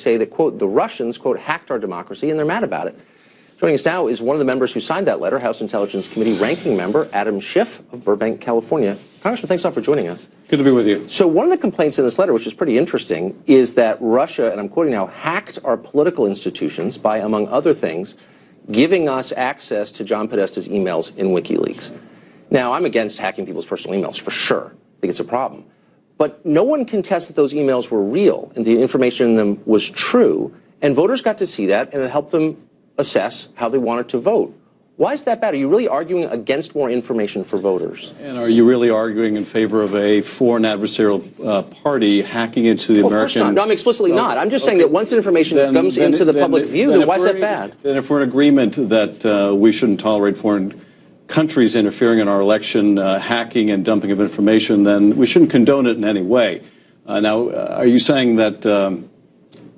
say that, quote, the Russians, quote, hacked our democracy, and they're mad about it. Joining us now is one of the members who signed that letter, House Intelligence Committee ranking member Adam Schiff of Burbank, California. Congressman, thanks a lot for joining us. Good to be with you. So one of the complaints in this letter, which is pretty interesting, is that Russia, and I'm quoting now, hacked our political institutions by, among other things, giving us access to John Podesta's emails in WikiLeaks. Now, I'm against hacking people's personal emails, for sure. I think it's a problem. But no one contests that those emails were real and the information in them was true, and voters got to see that, and it helped them assess how they wanted to vote. Why is that bad? Are you really arguing against more information for voters? And are you really arguing in favor of a foreign adversarial party hacking into the American... Of course not. No, I'm explicitly not. I'm just saying that once information comes into the public view, then why is that bad? Then if we're in agreement that we shouldn't tolerate foreign countries interfering in our election, hacking and dumping of information, then we shouldn't condone it in any way. Now, are you saying that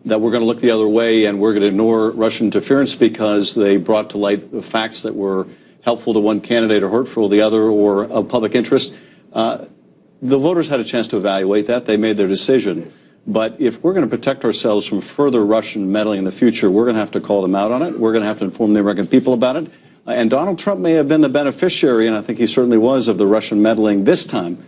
that we're going to look the other way and we're going to ignore Russian interference because they brought to light facts that were helpful to one candidate or hurtful to the other or of public interest? The voters had a chance to evaluate that. They made their decision. But if we're going to protect ourselves from further Russian meddling in the future, we're going to have to call them out on it. We're going to have to inform the American people about it. And Donald Trump may have been the beneficiary, and I think he certainly was, of the Russian meddling this time.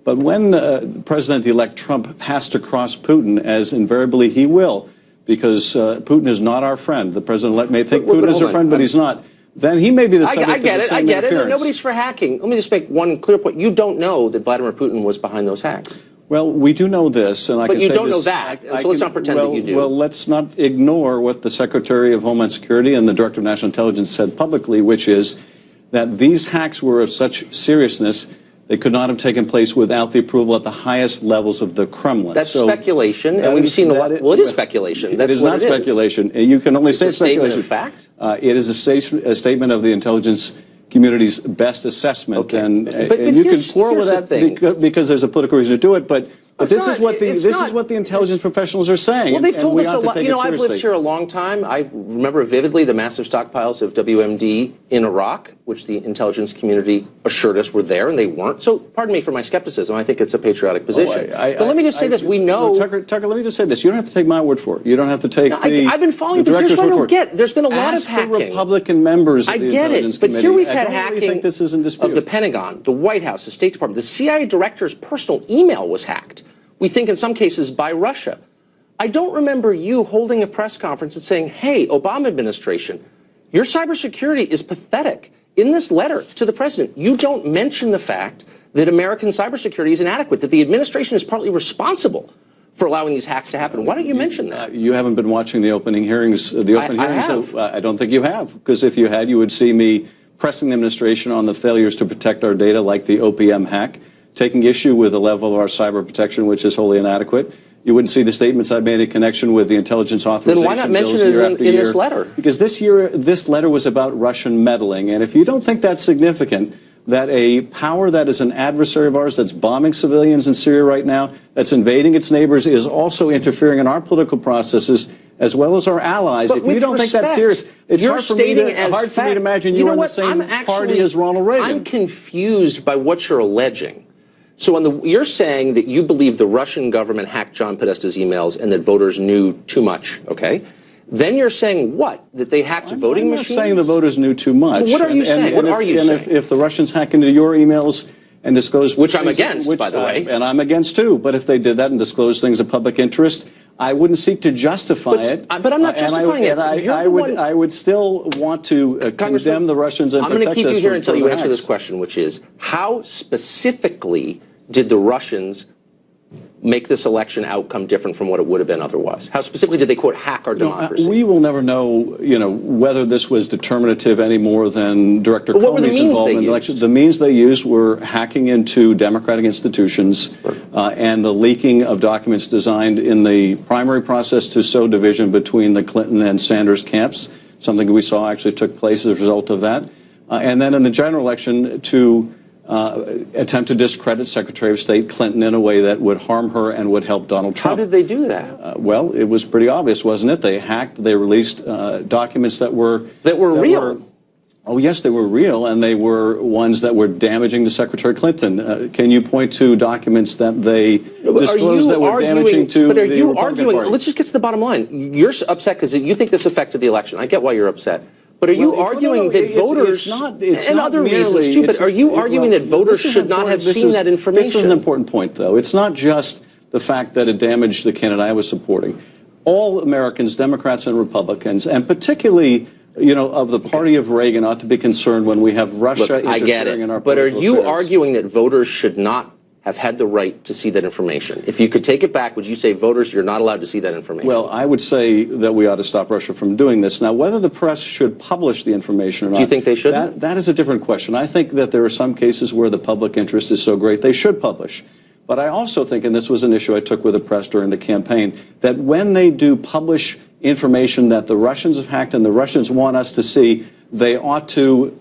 But when President-elect Trump has to cross Putin, as invariably he will, because Putin is not our friend, the President-elect may think Putin is our friend, but he's not, then he may be the subject of the same interference. I get it. Nobody's for hacking. Let me just make one clear point. You don't know that Vladimir Putin was behind those hacks. Well, we do know this, and I can say this. But you don't know that, so let's not pretend that you do. Well, let's not ignore what the Secretary of Homeland Security and the Director of National Intelligence said publicly, which is that these hacks were of such seriousness they could not have taken place without the approval at the highest levels of the Kremlin. That's speculation, and we've seen a lot. Well, it is speculation. That's it is not speculation. You can only say speculation. It's a statement of fact? It is a statement of the intelligence community's best assessment, okay. and but you can quarrel with that because there's a political reason to do it, but this is what the intelligence professionals are saying. Well, they've told us a lot. You know, I've lived here a long time. I remember vividly the massive stockpiles of WMD in Iraq, which the intelligence community assured us were there, and they weren't. So, pardon me for my skepticism. I think it's a patriotic position. But let me just say this: we know. Tucker, let me just say this: you don't have to take my word for it. You don't have to take I've been following, but here's what I don't get. There's been a lot of hacking. The Republican members of the Intelligence Committee. But here we've had hacking think this is in dispute. Of the Pentagon, the White House, the State Department. The CIA director's personal email was hacked. We think in some cases by Russia. I don't remember you holding a press conference and saying, hey, Obama administration, your cybersecurity is pathetic. In this letter to the president, you don't mention the fact that American cybersecurity is inadequate, that the administration is partly responsible for allowing these hacks to happen. Why don't you mention that? You haven't been watching the opening hearings. I have. I don't think you have, because if you had, you would see me pressing the administration on the failures to protect our data, like the OPM hack, taking issue with the level of our cyber protection, which is wholly inadequate. You wouldn't see the statements I made in connection with the intelligence authorization. Then why not mention it in this letter? Because this letter was about Russian meddling. And if you don't think that's significant, that a power that is an adversary of ours, that's bombing civilians in Syria right now, that's invading its neighbors, is also interfering in our political processes, as well as our allies. But if you don't think that's serious, it's hard for me to imagine you are in the same party as Ronald Reagan. I'm confused by what you're alleging. So you're saying that you believe the Russian government hacked John Podesta's emails and that voters knew too much, okay? Then you're saying what? That they hacked voting machines? I'm not saying the voters knew too much. Well, what are you saying? What are you saying? If the Russians hack into your emails and disclose... Which I'm against, by the way. And I'm against, too. But if they did that and disclosed things of public interest, I wouldn't seek to justify it. But I'm not justifying it. I would still want to condemn the Russians and protect us. I'm going to keep you here until you answer this question, which is, how specifically did the Russians make this election outcome different from what it would have been otherwise? How specifically did they, quote, hack our democracy? We will never know, whether this was determinative any more than Director Comey's involvement in the election. The means they used were hacking into democratic institutions and the leaking of documents designed in the primary process to sow division between the Clinton and Sanders camps, something we saw actually took place as a result of that. And then in the general election to attempt to discredit Secretary of State Clinton in a way that would harm her and would help Donald Trump. How did they do that? Well, it was pretty obvious, wasn't it? They hacked, they released documents that were real. Oh, yes, they were real, and they were ones that were damaging to Secretary Clinton. Can you point to documents that they disclosed that were damaging to the Republican Party? Let's just get to the bottom line. You're upset because you think this affected the election. I get why you're upset. But are you arguing that voters, and other reasons too, but are you arguing that voters should not have seen that information? This is an important point, though. It's not just the fact that it damaged the candidate I was supporting. All Americans, Democrats and Republicans, and particularly, you know, of the party of Reagan, ought to be concerned when we have Russia interfering in our political affairs. But are you arguing that voters should not have had the right to see that information? If you could take it back, would you say voters, you're not allowed to see that information? Well, I would say that we ought to stop Russia from doing this. Now, whether the press should publish the information or not, do you think they should? That is a different question. I think that there are some cases where the public interest is so great they should publish. But I also think, and this was an issue I took with the press during the campaign, that when they do publish information that the Russians have hacked and the Russians want us to see, they ought to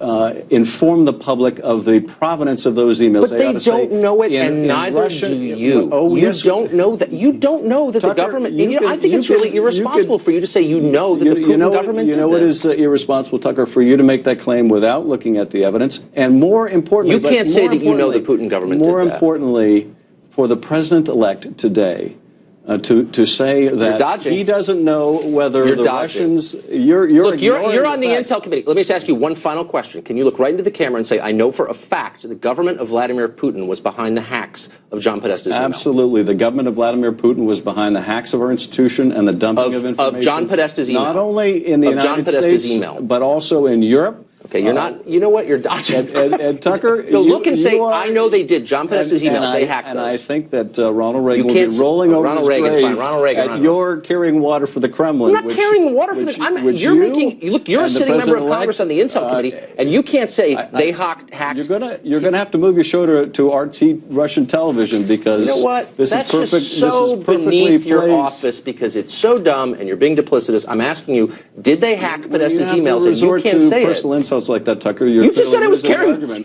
inform the public of the provenance of those emails. But they don't know it, and neither do you. Oh, you don't know that. You don't know that the government. I think it's really irresponsible for you to say you know that the Putin government did this. You know what is irresponsible, Tucker, for you to make that claim without looking at the evidence, and more importantly, you can't say that you know the Putin government did that. More importantly, for the president-elect today, to say that he doesn't know whether the Russians. You're on the Intel Committee. Let me just ask you one final question. Can you look right into the camera and say, I know for a fact the government of Vladimir Putin was behind the hacks of John Podesta's email? Absolutely. The government of Vladimir Putin was behind the hacks of our institution and the dumping of information. Of John Podesta's email. Not only in the United States, but also in Europe. Okay, you're not. You know what? You're dodging. And Tucker, no, look and say, I know they did. John Podesta's emails. They hacked those. And I think that Ronald Reagan will be rolling over his grave at your carrying water for the Kremlin. I'm not carrying water for the. You're a sitting member of Congress on the Intel Committee, and you can't say they hacked. You're gonna have to move your show to RT Russian television because you know what? This That's is perfect. Just so this is beneath your office because it's so dumb and you're being duplicitous. I'm asking you, did they hack Podesta's emails? And you can't say it. Insults like that, Tucker. You just said I was carrying. You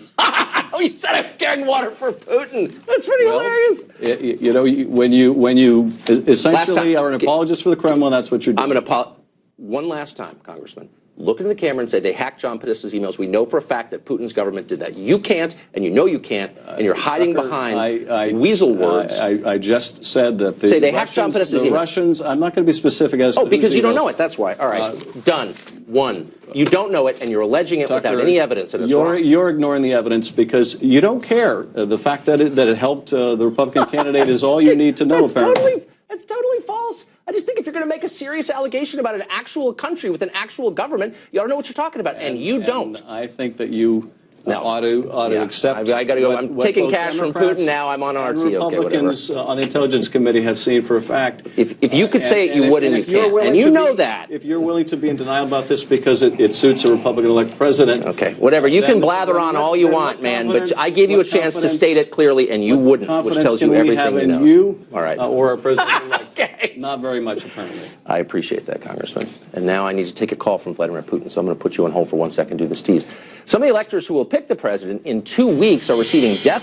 said I was carrying water for Putin. That's pretty hilarious. You know, when you essentially are an apologist for the Kremlin, that's what you're doing. I'm going to one last time, Congressman. Look into the camera and say they hacked John Podesta's emails. We know for a fact that Putin's government did that. You can't, and you know you can't, and you're hiding behind weasel words. I just said that say they hacked John Podesta's emails. Russians. I'm not going to be specific as to Oh, because you don't know it. That's why. All right, done. One. You don't know it, and you're alleging it without any evidence, and it's wrong. You're ignoring the evidence because you don't care. The fact that it helped the Republican candidate is all you need to know. Apparently. That's totally false. I just think if you're going to make a serious allegation about an actual country with an actual government, you ought to know what you're talking about, and you don't. I think that you ought to accept. I got to go. I'm taking cash from Putin now. I'm on RT. Republicans on the Intelligence Committee have seen for a fact. If you could say it, you would, and you can't, and you know that. If you're willing to be in denial about this because it suits a Republican-elect president. Okay, whatever. You can blather on all you want, man, but I gave you a chance to state it clearly, and you wouldn't, which tells you everything you know. You, all right. Or our president-elect. Okay. Not very much, apparently. I appreciate that, Congressman. And now I need to take a call from Vladimir Putin, so I'm going to put you on hold for 1 second, do this tease. Some of the electors who will pick the president in 2 weeks are receiving death